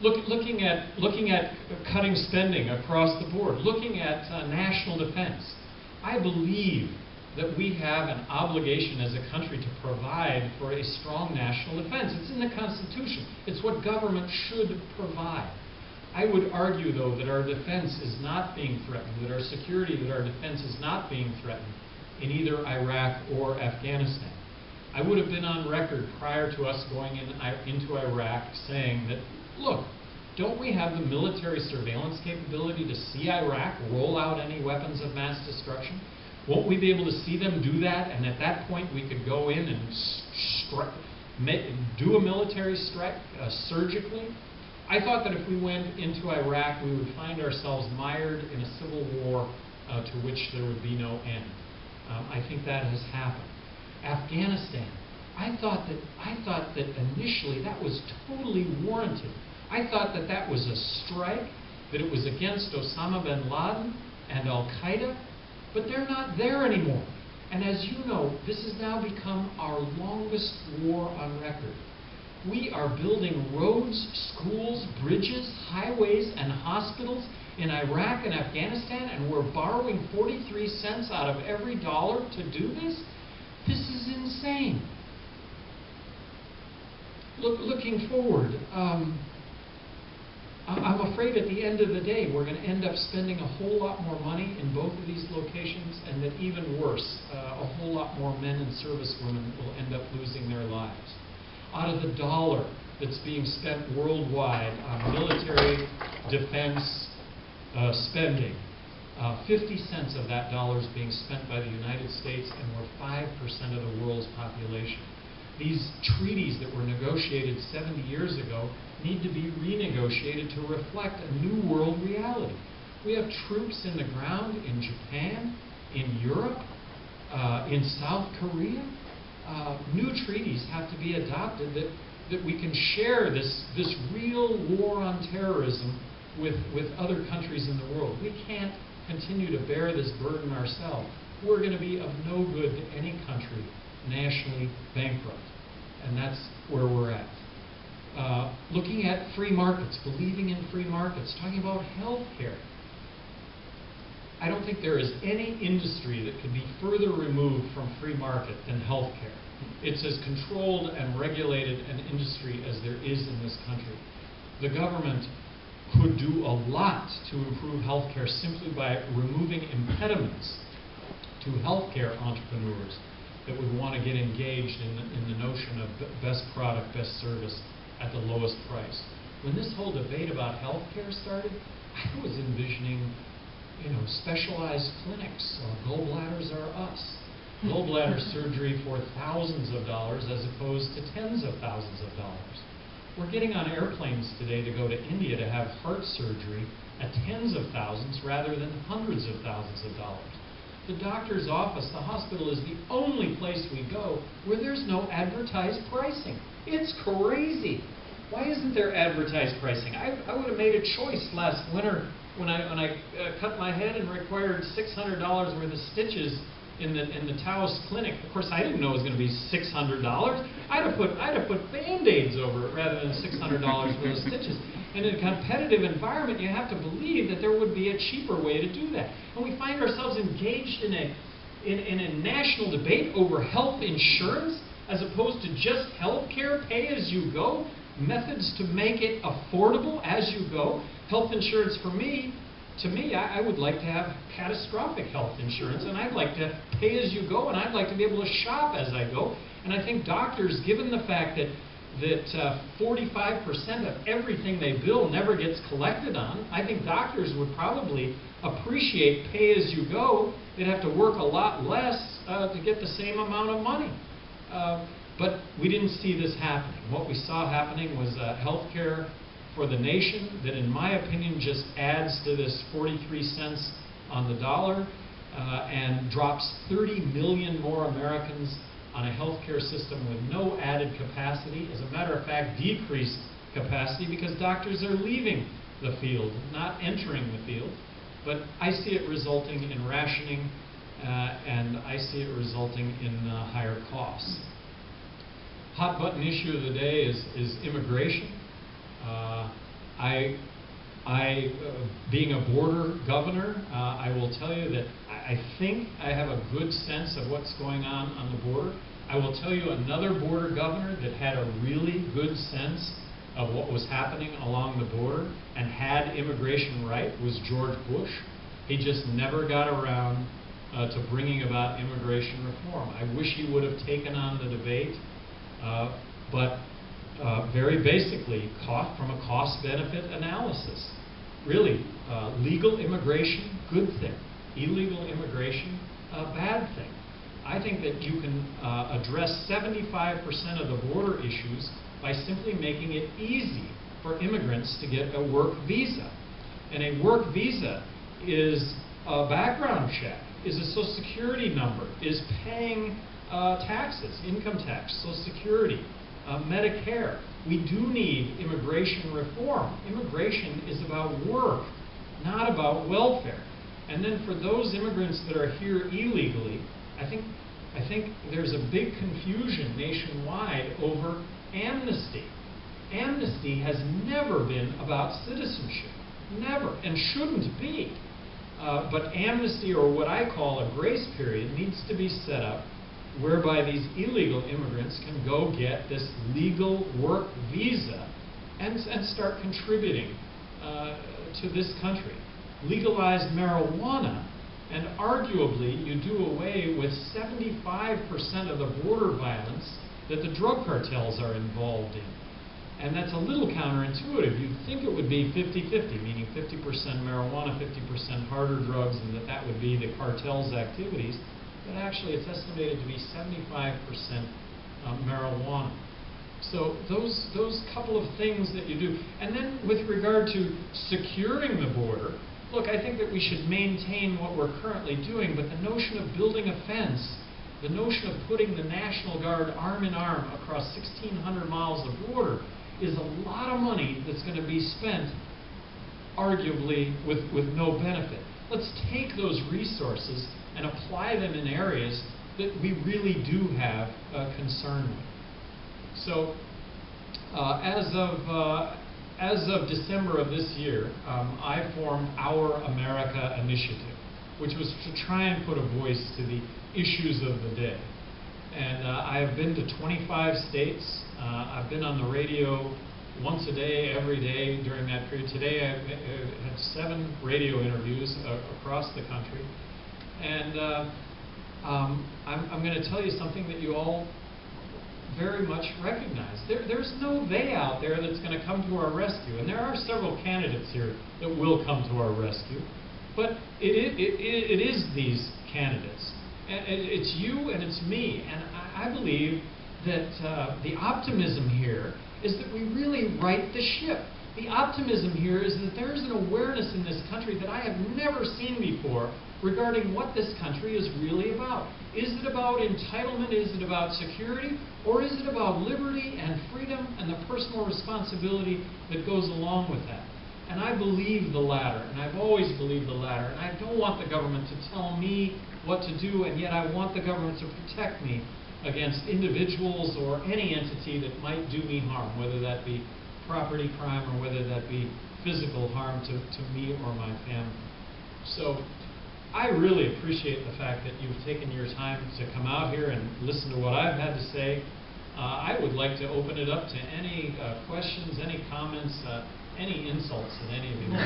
Looking at cutting spending across the board, looking at national defense. I believe that we have an obligation as a country to provide for a strong national defense. It's in the Constitution. It's what government should provide. I would argue, though, that our defense is not being threatened, that our security, that our defense is not being threatened in either Iraq or Afghanistan. I would have been on record prior to us going into Iraq saying that, look, don't we have the military surveillance capability to see Iraq roll out any weapons of mass destruction? Won't we be able to see them do that? And at that point, we could go in and do a military strike surgically? I thought that if we went into Iraq, we would find ourselves mired in a civil war to which there would be no end. I think that has happened. Afghanistan, I thought that initially that was totally warranted. I thought that that was a strike, that it was against Osama bin Laden and Al-Qaeda, but they're not there anymore. And as you know, this has now become our longest war on record. We are building roads, schools, bridges, highways, and hospitals in Iraq and Afghanistan, and we're borrowing 43 cents out of every dollar to do this? This is insane. Looking forward, I'm afraid at the end of the day we're going to end up spending a whole lot more money in both of these locations, and that even worse, a whole lot more men and servicewomen will end up losing their lives. Out of the dollar that's being spent worldwide on military defense spending, 50 cents of that dollar is being spent by the United States, and we're 5% of the world's population. These treaties that were negotiated 70 years ago need to be renegotiated to reflect a new world reality. We have troops in the ground in Japan, in Europe, in South Korea. New treaties have to be adopted that we can share this real war on terrorism with other countries in the world. We can't continue to bear this burden ourselves. We're going to be of no good to any country nationally bankrupt. And that's where we're at. Looking at free markets, believing in free markets, talking about health care. I don't think there is any industry that could be further removed from free market than health care. It's as controlled and regulated an industry as there is in this country. The government could do a lot to improve health care simply by removing impediments to health care entrepreneurs that would want to get engaged in the notion of best product, best service at the lowest price. When this whole debate about health care started, I was envisioning, specialized clinics. Gallbladders are us. Gallbladder surgery for thousands of dollars as opposed to tens of thousands of dollars. We're getting on airplanes today to go to India to have heart surgery at tens of thousands rather than hundreds of thousands of dollars. The doctor's office, the hospital, is the only place we go where there's no advertised pricing. It's crazy. Why isn't there advertised pricing? I would have made a choice last winter when I cut my head and required $600 worth of stitches in the Taos clinic. Of course, I didn't know it was going to be $600. I'd have put Band-Aids over it rather than $600 worth of stitches. And in a competitive environment, you have to believe that there would be a cheaper way to do that. And we find ourselves engaged in a national debate over health insurance as opposed to just health care, pay as you go, methods to make it affordable as you go. Health insurance to me, I would like to have catastrophic health insurance, and I'd like to pay as you go, and I'd like to be able to shop as I go. And I think doctors, given the fact that 45% of everything they bill never gets collected on, I think doctors would probably appreciate pay as you go. They'd have to work a lot less to get the same amount of money. But we didn't see this happening. What we saw happening was health care for the nation that, in my opinion, just adds to this 43 cents on the dollar and drops 30 million more Americans on a healthcare system with no added capacity. As a matter of fact, decreased capacity because doctors are leaving the field, not entering the field. But I see it resulting in rationing and I see it resulting in higher costs. Hot button issue of the day is immigration. Being a border governor, I will tell you that I think I have a good sense of what's going on the border. I will tell you another border governor that had a really good sense of what was happening along the border and had immigration right was George Bush. He just never got around to bringing about immigration reform. I wish he would have taken on the debate, but very basically, from a cost-benefit analysis. Really, legal immigration, good thing. Illegal immigration, bad thing. I think that you can address 75% of the border issues by simply making it easy for immigrants to get a work visa. And a work visa is a background check, is a Social Security number, is paying taxes, income tax, Social Security, Medicare. We do need immigration reform. Immigration is about work, not about welfare. And then for those immigrants that are here illegally, I think there's a big confusion nationwide over amnesty. Amnesty has never been about citizenship. Never, and shouldn't be. But amnesty, or what I call a grace period, needs to be set up whereby these illegal immigrants can go get this legal work visa and start contributing to this country. Legalize marijuana, and arguably you do away with 75% of the border violence that the drug cartels are involved in. And that's a little counterintuitive. You'd think it would be 50-50, meaning 50% marijuana, 50% harder drugs, and that would be the cartel's activities. But actually, it's estimated to be 75% marijuana. So those couple of things that you do. And then with regard to securing the border, look, I think that we should maintain what we're currently doing, but the notion of building a fence, the notion of putting the National Guard arm in arm across 1,600 miles of border is a lot of money that's going to be spent, arguably, with no benefit. Let's take those resources and apply them in areas that we really do have concern with. So, as of December of this year, I formed Our America Initiative, which was to try and put a voice to the issues of the day. And I have been to 25 states. I've been on the radio once a day, every day during that period. Today I had 7 radio interviews across the country. And I'm going to tell you something that you all very much recognize. There's no they out there that's going to come to our rescue. And there are several candidates here that will come to our rescue. But it is these candidates. And it's you and it's me. And I believe that the optimism here is that we really right the ship. The optimism here is that there's an awareness in this country that I have never seen before regarding what this country is really about. Is it about entitlement? Is it about security? Or is it about liberty and freedom and the personal responsibility that goes along with that? And I believe the latter, and I've always believed the latter, and I don't want the government to tell me what to do, and yet I want the government to protect me against individuals or any entity that might do me harm, whether that be property crime or whether that be physical harm to me or my family. So I really appreciate the fact that you've taken your time to come out here and listen to what I've had to say. I would like to open it up to any questions, any comments, any insults that any of you want.